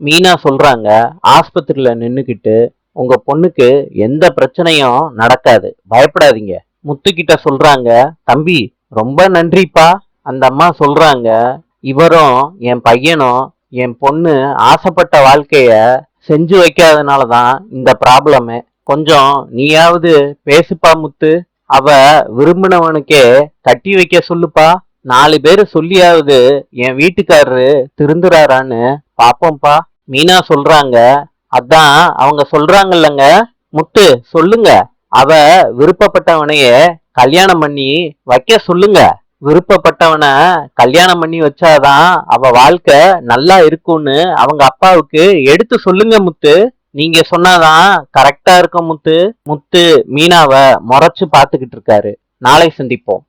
மீனா சொல்றாங்க, ஆஸ்பத்திரியில நின்னுக்கிட்டு உங்க பொண்ணுக்கு எந்த பிரச்சனையும் நடக்காது, பயப்படாதீங்க. முத்துக்கிட்ட சொல்றாங்க, தம்பி ரொம்ப நன்றிப்பா. அந்த அம்மா சொல்றாங்க, இவரும் என் பையனும் என் பொண்ணு ஆசைப்பட்ட வாழ்க்கைய செஞ்சு வைக்காதனாலதான் இந்த ப்ராப்ளமே. கொஞ்சம் நீயாவது பேசுப்பா முத்து. அவ விரும்பினவனுக்கே கட்டி வைக்க சொல்லுப்பா. 4 பேரு சொல்லியாவது என் வீட்டுக்காரரு திருந்துறாரான்னு பாப்போம்ப்பா. மீனா சொல்றாங்க, அதான் அவங்க சொல்றாங்கல்லங்க, முத்து சொல்லுங்க. அவ விருப்பப்பட்டவனையே கல்யாணம் பண்ணி வைக்க சொல்லுங்க. விருப்பப்பட்டவனை கல்யாணம் பண்ணி வச்சாதான் அவ வாழ்க்கை நல்லா இருக்கும்னு அவங்க அப்பாவுக்கு எடுத்து சொல்லுங்க முத்து. நீங்க சொன்னாதான் கரெக்டா இருக்கும் முத்து. முத்து மீனாவை முறைச்சு பாத்துக்கிட்டு இருக்காரு. நாளை சந்திப்போம்.